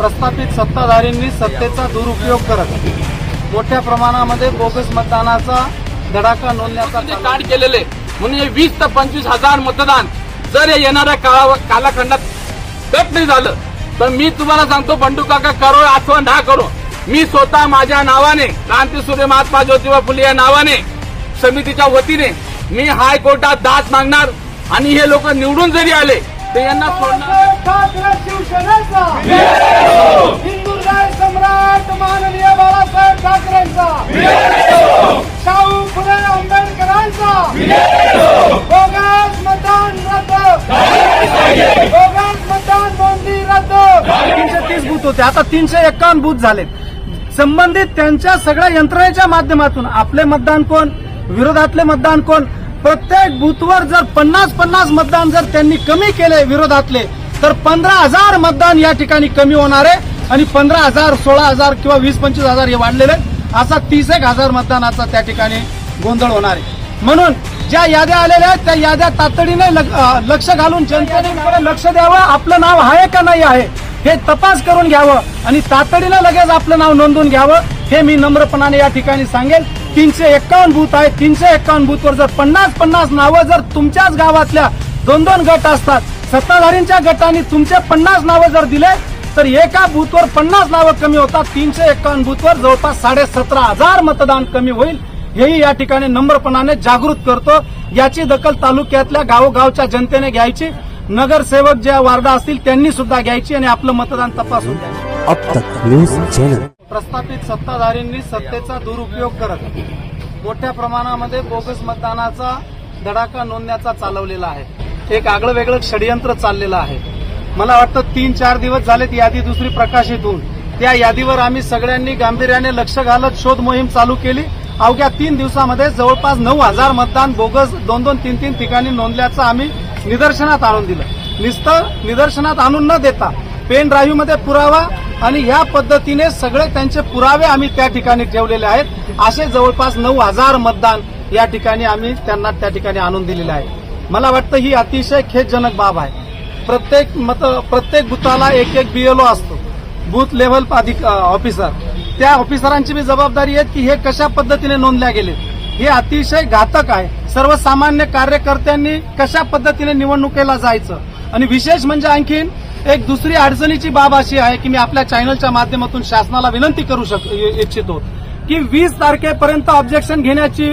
प्रस्थापित सत्ताधारींनी सत्तेचा दुरुपयोग करत मोठ्या प्रमाणामध्ये बोगस मतदानाचा धडाका नोंदण्याचा कार्ड केलेले म्हणून 20 ते 25 हजार मतदान जर येणाऱ्या कालखंडात गट नाही झालं तर मी तुम्हाला सांगतो बंडू काका करो अथवा ना करो, मी स्वतः माझ्या नावाने क्रांतीसूर्य महात्मा ज्योतिबा फुले या नावाने समितीच्या वतीने मी हायकोर्टात दाद मागणार आणि हे लोक निवडून जरी आले तर यांना सोडणार. शिवसेनेचा हिंदुराय सम्राट माननीय बाळासाहेब ठाकरेंचा शाहू फुले आंबेडकरांचा बोगस मतदान रद्द, बोगस मतदान नोंदणी रद्द. 330 बूथ होते, आता 351 बूथ झाले. संबंधित त्यांच्या सगळ्या यंत्रणेच्या माध्यमातून आपले मतदान कोण, विरोधातले मतदान कोण, प्रत्येक बूथवर जर 50-50 मतदान जर त्यांनी कमी केले विरोधातले तर 15,000 मतदान या ठिकाणी कमी होणार आहे आणि 15,000, 16,000 किंवा 20-25 हजार हे वाढलेले असा 31,000 मतदानाचा त्या ठिकाणी गोंधळ होणार आहे. म्हणून ज्या याद्या आलेल्या आहेत त्या याद्या तातडीने लक्ष घालून जनतेने लक्ष द्यावं, आपलं नाव आहे का नाही आहे हे तपास करून घ्यावं आणि तातडीने लगेच आपलं नाव नोंदवून घ्यावं हे मी नम्रपणाने या ठिकाणी सांगेल. 351 बूथ आहेत, 351 बूथवर जर 50-50 नावं जर तुमच्याच गावातल्या 2-2 गट असतात, सत्ताधारींच्या गटाने तुमचे 50 नावं जर दिले तर एका बूथवर 50 नावं कमी होतात. 351 बूथवर जवळपास 17,500 मतदान कमी होईल हेही या ठिकाणी नम्रपणाने जागृत करतो. याची दखल तालुक्यातल्या गावोगावच्या जनतेने घ्यायची, नगरसेवक ज्या वार्ड असतील त्यांनी सुद्धा घ्यायची आणि आपलं मतदान तपासून घ्यायचं. अब तक न्यूज चॅनल प्रस्थापित सत्ताधारींनी सत्तेचा दुरुपयोग करत मोठ्या प्रमाणामध्ये बोगस मतदानाचा धडाका नोंदण्याचा चालवलेला आहे. एक आगळं वेगळं षडयंत्र चाललेलं आहे. मला वाटतं 3-4 दिवस झालेत यादी दुसरी प्रकाशित होऊन, त्या यादीवर आम्ही सगळ्यांनी गांभीर्याने लक्ष घालत शोध मोहीम चालू केली. अवघ्या 3 दिवसामध्ये जवळपास 9,000 मतदान बोगस 2-2-3-3 ठिकाणी नोंदल्याचं आम्ही निदर्शनात आणून दिलं. नुसतं निदर्शनात आणून न देता पेन ड्राईव्ह मध्ये पुरावा आणि ह्या पद्धतीने सगळे त्यांचे पुरावे आम्ही त्या ठिकाणी ठेवलेले आहेत. असे जवळपास 9,000 मतदान या ठिकाणी आम्ही त्यांना त्या ठिकाणी आणून दिलेले आहे. मला वाटतं ही अतिशय खेदजनक बाब आहे. प्रत्येक बुथाला एक बीएलओ असतो, बूथ लेव्हल ऑफिसर. त्या ऑफिसरांची बी जबाबदारी आहे की हे कशा पद्धतीने नोंदल्या गेले. हे अतिशय घातक आहे. सर्वसामान्य कार्यकर्त्यांनी कशा पद्धतीने निवडणुकीला जायचं. आणि विशेष म्हणजे आणखीन एक दुसरी अडचणीची बाब अशी आहे की मी आपल्या चॅनलच्या माध्यमातून शासनाला विनंती करू इच्छितो की 20 तारखेपर्यंत ऑब्जेक्शन घेण्याची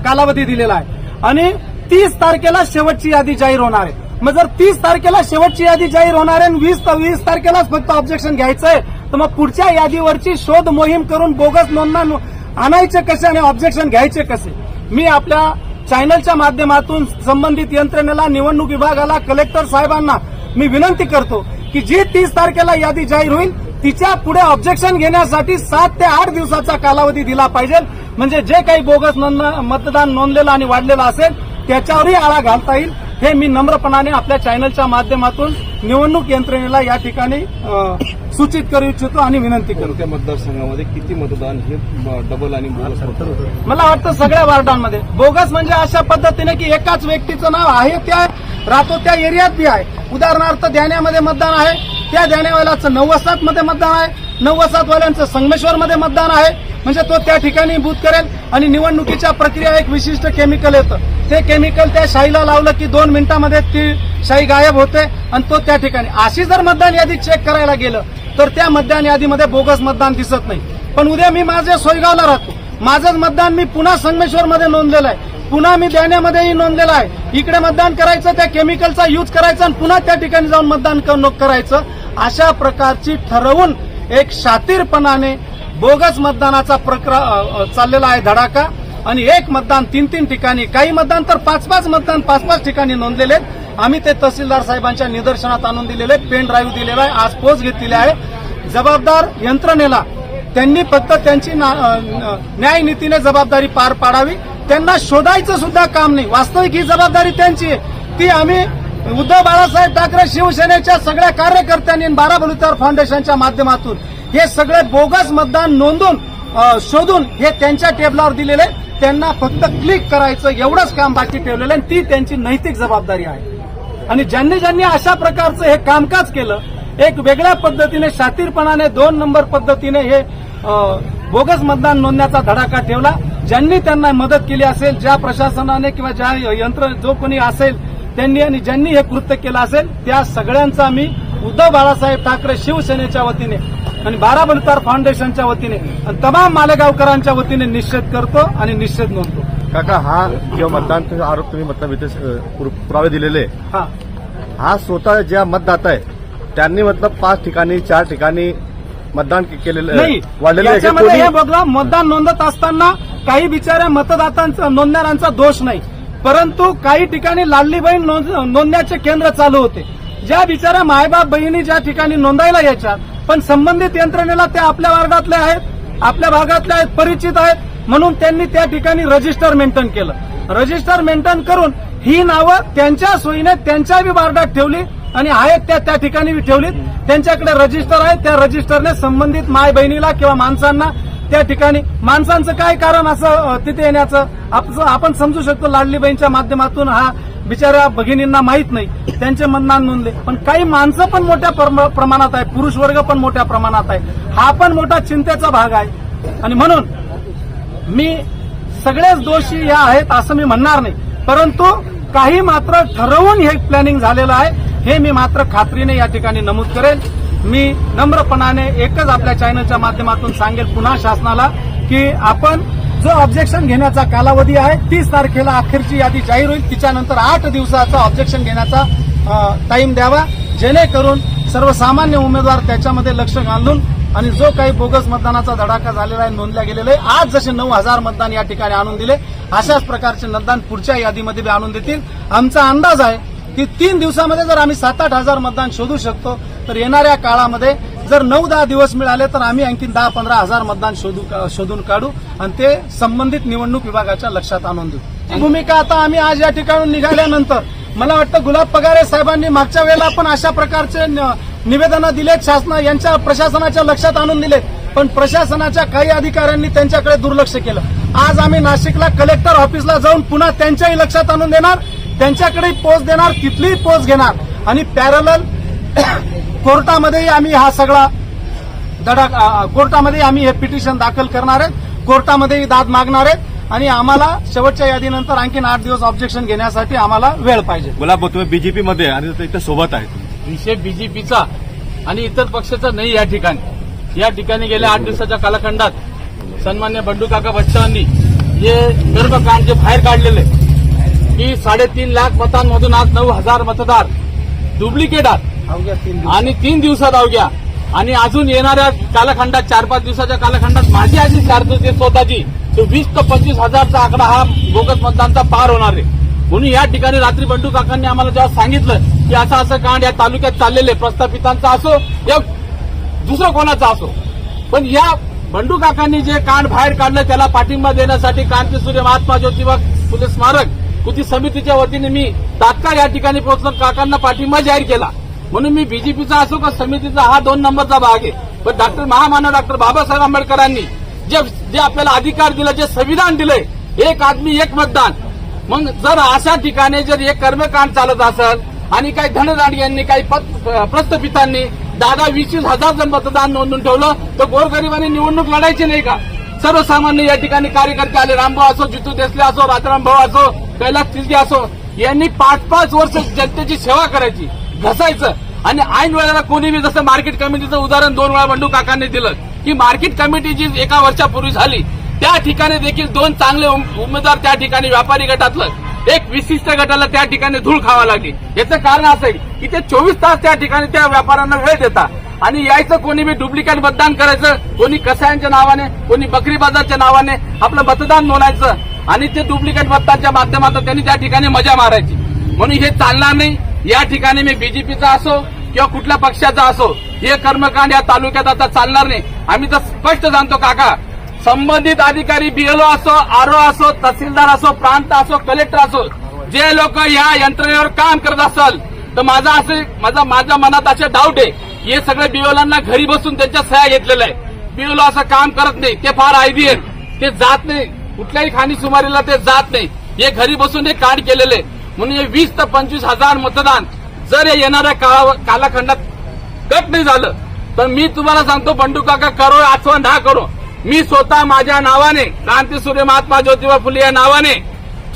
कालावधी दिलेला आहे आणि 30 तारखेला शेवटची यादी जाहीर होणार आहे. मग जर 30 तारखेला शेवटची यादी जाहीर होणार आहे आणि 20 तारखेलाच फक्त ऑब्जेक्शन घ्यायचंय तर मग पुढच्या यादीवरची शोध मोहीम करून बोगस नोंदणं आणायचे कसे आणि ऑब्जेक्शन घ्यायचे कसे. मी आपल्या चॅनलच्या माध्यमातून संबंधित यंत्रणेला, निवडणूक विभागाला, कलेक्टर साहेबांना मी विनंती करतो की जी 30 तारखेला यादी जाहीर होईल तिच्या पुढे ऑब्जेक्शन घेण्यासाठी 7 ते 8 दिवसाचा कालावधी दिला पाहिजे. म्हणजे जे काही बोगस मतदान नोंदलेलं आणि वाढलेलं असेल त्याच्यावरही आळा घालता येईल. हे मी नम्रपणाने आपल्या चॅनलच्या माध्यमातून निवडणूक यंत्रणेला या ठिकाणी सूचित करू इच्छितो आणि विनंती करू. त्या मतदारसंघामध्ये किती मतदान हे डबल आणि बोगस होतं? मला वाटतं सगळ्या वार्डांमध्ये बोगस म्हणजे अशा पद्धतीने की एकाच व्यक्तीचं नाव आहे त्या राहतो त्या एरियात बी आहे. उदाहरणार्थ ध्यान्यामध्ये मतदान आहे, त्या ध्यान्यावाल्याचं 9 मध्ये मतदान आहे, 9 वाल्यांचं संगमेश्वरमध्ये मतदान आहे. म्हणजे तो त्या ठिकाणी बूथ करेल आणि निवडणुकीच्या प्रक्रिया एक विशिष्ट केमिकल येतं. ते केमिकल त्या शाईला लावलं की 2 मिनिटांमध्ये ती शाई गायब होते आणि तो त्या ठिकाणी. अशी जर मतदान यादी चेक करायला गेलं तर त्या मतदान यादीमध्ये बोगस मतदान दिसत नाही. पण उद्या मी माझ्या सोयगावला राहतो, माझंच मतदान मी पुन्हा संगमेश्वरमध्ये नोंदलेलं आहे, पुन्हा मी ध्यान्यामध्येही नोंदलेलं आहे. इकडे मतदान करायचं, त्या केमिकलचा यूज करायचा आणि पुन्हा त्या ठिकाणी जाऊन मतदान करायचं. अशा प्रकारची ठरवून एक शातीरपणाने बोगस मतदानाचा चाललेला आहे धडाका. आणि एक मतदान 3-3 ठिकाणी, काही मतदान तर 5-5 मतदान 5-5 ठिकाणी नोंदलेले आहेत. आम्ही ते तहसीलदार साहेबांच्या निदर्शनात आणून दिलेले, पेन ड्राईव्ह दिलेला आहे, आज पोच घेतलेली आहे. जबाबदार यंत्रणेला त्यांनी फक्त त्यांची न्यायनीतीने जबाबदारी पार पाडावी. त्यांना शोधायचं सुद्धा काम नाही. वास्तविक ही जबाबदारी त्यांची आहे. ती आम्ही उद्धव बाळासाहेब ठाकरे शिवसेनेच्या सगळ्या कार्यकर्त्यांनी 12 बलुतेदार फाउंडेशनच्या माध्यमातून हे सगळे बोगस मतदान नोंदून शोधून हे त्यांच्या टेबलावर दिलेले. त्यांना फक्त क्लिक करायचं एवढंच काम बाकी ठेवलेलं आणि ती त्यांची नैतिक जबाबदारी आहे. आणि ज्यांनी अशा प्रकारचं हे कामकाज केलं एक वेगळ्या पद्धतीने शातीरपणाने 2 नंबर पद्धतीने हे बोगस मतदान नोंदण्याचा धडाका ठेवला. ज्यांनी त्यांना मदत केली असेल, ज्या प्रशासनाने किंवा ज्या यंत्र जो कोणी असेल त्यांनी आणि ज्यांनी हे कृत्य केलं असेल त्या सगळ्यांचा मी उद्धव बाळासाहेब ठाकरे शिवसेनेच्या वतीने आणि बाराबलुतार फाउंडेशनच्या वतीने आणि तमाम मालेगावकरांच्या वतीने निषेध करतो आणि निषेध नोंदतो. काका, हा जेव्हा मतदान आरोप तुम्ही मतलब इथे पुरावे दिलेले, हा स्वतः ज्या मतदाता आहे त्यांनी मतलब 5 ठिकाणी 4 ठिकाणी मतदान केलेलं नाही. वाढलेलं आहे. याच्यामध्ये कोणी- हे बघा, मतदान नोंदत असताना काही बिचाऱ्या मतदातांचा नोंदणाऱ्यांचा दोष नाही, परंतु काही ठिकाणी लाडली बहीण नोंदण्याचे केंद्र चालू होते. ज्या बिचाऱ्या मायबाप बहिणी ज्या ठिकाणी नोंदायला यायच्यात पण संबंधित यंत्रणेला त्या आपल्या वार्डातले आहेत, आपल्या भागातले आहेत, परिचित आहेत, म्हणून त्यांनी त्या ठिकाणी रजिस्टर मेंटेन केलं. रजिस्टर मेंटेन करून ही नावं त्यांच्या सोयीने त्यांच्या बी वार्डात ठेवली आणि आहेत त्या ठिकाणी बी ठेवलीत. त्यांच्याकडे रजिस्टर आहे, त्या रजिस्टरने संबंधित माय बहिणीला किंवा माणसांना त्या ठिकाणी, माणसांचं काय कारण असं तिथे येण्याचं आपण समजू शकतो. लाडली बहीणच्या माध्यमातून हा बिचाऱ्या भगिनींना माहीत नाही, त्यांचे मतदान नोंदले. पण काही माणसं पण मोठ्या प्रमाणात आहे, पुरुष वर्ग पण मोठ्या प्रमाणात आहे. हा पण मोठा चिंतेचा भाग आहे आणि म्हणून मी सगळेच दोषी या आहेत असं मी म्हणणार नाही, परंतु काही मात्र ठरवून हे प्लॅनिंग झालेलं आहे हे मी मात्र खात्रीने या ठिकाणी नमूद करेल. मी नम्रपणाने एकच आपल्या चॅनलच्या माध्यमातून सांगेल पुन्हा शासनाला की आपण जो ऑब्जेक्शन घेण्याचा कालावधी आहे 30 तारखेला अखेरची यादी जाहीर होईल, तिच्यानंतर 8 दिवसाचा ऑब्जेक्शन घेण्याचा टाइम द्यावा, जेणेकरून सर्वसामान्य उमेदवार त्याच्यामध्ये लक्ष घालून आणि जो काही बोगस मतदानाचा धडाका झालेला आहे, नोंदल्या गेलेला आहे, आज जसे 9,000 मतदान या ठिकाणी आणून दिले अशाच प्रकारचे मतदान पुढच्या यादीमध्ये बी आणून देतील. आमचा अंदाज आहे की 3 दिवसामध्ये जर आम्ही 7-8 हजार मतदान शोधू शकतो तर येणाऱ्या काळामध्ये जर 9-10 दिवस मिळाले तर आम्ही आणखी 10-15 हजार मतदान शोधून काढू आणि ते संबंधित निवडणूक विभागाच्या लक्षात आणून देऊ. ही भूमिका आता आम्ही आज या ठिकाणून निघाल्यानंतर मला वाटतं गुलाब पगारे साहेबांनी मागच्या वेळेला पण अशा प्रकारचे निवेदनं दिलेत, यांच्या प्रशासनाच्या लक्षात आणून दिलेत, पण प्रशासनाच्या काही अधिकाऱ्यांनी त्यांच्याकडे दुर्लक्ष केलं. आज आम्ही नाशिकला कलेक्टर ऑफिसला जाऊन पुन्हा त्यांच्याही लक्षात आणून देणार, त्यांच्याकडे पोच देणार, तिथलीही पोच घेणार आणि पॅरलल कोर्टामध्येही आम्ही हा सगळा कोर्टामध्ये आम्ही हे पिटिशन दाखल करणार आहेत, कोर्टामध्येही दाद मागणार आहेत आणि आम्हाला शेवटच्या यादीनंतर आणखीन 8 दिवस ऑब्जेक्शन घेण्यासाठी आम्हाला वेळ पाहिजे. गुलाब, तुम्ही बीजेपी मध्ये आणि इथं सोबत आहे, विषय बीजेपीचा आणि इतर पक्षाचा नाही. या ठिकाणी गेल्या 8 दिवसाच्या कालखंडात सन्मान्य बंडू काका बच्चांनी जे कर्मकांड जे बाहेर काढलेले की 3.5 लाख मतांमधून आज 9,000 मतदार डुप्लिकेट आहेत आणि 3 दिवसात अवघ्या आणि अजून येणाऱ्या कालखंडात 4-5 दिवसाच्या कालखंडात माझी आजी चारते स्वतःची 20 ते 25 हजारचा आकडा हा बोगस मतदानचा पार होणार आहे. म्हणून या ठिकाणी रात्री बंडू काकांनी आम्हाला जेव्हा सांगितलं की असं कांड या तालुक्यात चाललेले प्रस्थापितांचा असो या दुसरं कोणाचा असो, पण या बंडू काकांनी जे कांड बाहेर काढलं त्याला पाठिंबा देण्यासाठी क्रांतीसूर्य महात्मा ज्योतिबा फुले स्मारक कृती समितीच्या वतीने मी तात्काळ या ठिकाणी पोहोचून काकांना पाठिंबा जाहीर केला. म्हणून मी बीजेपीचा असो का समितीचा हा 2 नंबरचा भाग आहे, पण महामानव डॉक्टर बाबासाहेब आंबेडकरांनी जे आपल्याला अधिकार दिला, जे संविधान दिलंय, एक आदमी एक मतदान, मग जर अशा ठिकाणी जर एक कर्मकांड चालत असेल आणि काही धनदांडग्यांनी काही प्रस्थापितांनी 10-20 हजार जण मतदान नोंदून ठेवलं तर गोरगरिबांनी निवडणूक लढायची नाही का? सर्वसामान्य या ठिकाणी कार्यकर्ते आले, रामभाऊ असो, जितू देसले असो, राजाराम भाऊ असो, कैलास तिलके असो, यांनी 5-5 वर्ष जनतेची सेवा करायची, घसायचं आणि ऐन वेळेला कोणी बी जसं मार्केट कमिटीचं उदाहरण 2 वेळा बंडू काकांनी दिलं की मार्केट कमिटी जी 1 वर्षापूर्वी झाली त्या ठिकाणी देखील 2 चांगले उमेदवार त्या ठिकाणी व्यापारी गटातलं एक विशिष्ट गटाला त्या ठिकाणी धूळ खावा लागली. याचं कारण असं आहे की ते 24 तास त्या ठिकाणी त्या व्यापाऱ्यांना वेळ देतात आणि यायचं कोणी बी डुप्लिकेट मतदान करायचं, कोणी कसायांच्या नावाने, कोणी बकरी बाजारच्या नावाने आपलं मतदान नोंदायचं आणि ते डुप्लिकेट मतदानच्या माध्यमातून त्यांनी त्या ठिकाणी मजा मारायची. म्हणून हे चालणार नाही. या ठिकाणी मी बीजेपीचा असो किंवा कुठल्या पक्षाचा असो, हे कर्मकांड या तालुक्यात आता चालणार नाही. आम्ही तर स्पष्ट सांगतो काका, संबंधित अधिकारी बीएलओ असो, आरओ असो, तहसीलदार असो, प्रांत असो, कलेक्टर असो, जे लोक या यंत्रणेवर काम करत असाल तर माझ्या मनात असे डाऊट आहे की हे सगळे बीएलओंना घरी बसून त्यांच्या सह्या घेतलेल्या आहे. बीएलओ असं काम करत नाही, ते फार आयदी आहेत, ते जात नाही कुठल्याही खाणीसुमारीला, ते जात नाही, हे घरी बसून हे कांड केलेले. म्हणून हे 20 ते 25 हजार मतदान जर येणाऱ्या कालखंडात कट नाही झालं तर मी तुम्हाला सांगतो बंडू काका करो अथवा ना करो, मी स्वतः माझ्या नावाने क्रांतीसूर्य महात्मा ज्योतिबा फुले या नावाने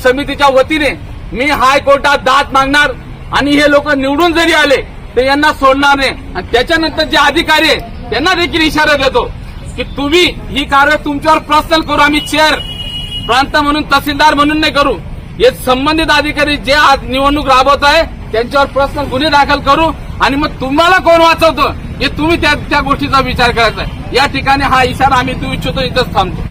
समितीच्या वतीने मी हायकोर्टात दाद मागणार आणि हे लोक निवडून जरी आले तर यांना सोडणार नाही. आणि त्याच्यानंतर जे अधिकारी आहे त्यांना देखील इशारा देतो की तुम्ही ही कारवाई तुमच्यावर पर्सनल करू, आम्ही चेअर प्रांत म्हणून तहसीलदार म्हणून नाही करू. हे संबंधित अधिकारी जे आज निवडणूक राबवत आहे त्यांच्यावर पर्सनल गुन्हे दाखल करू आणि मग तुम्हाला कोण वाचवतं हे तुम्ही त्या गोष्टीचा विचार करायचा आहे. या ठिकाणी हा इशारा आम्ही देऊ इच्छितो, इथंच थांबतो.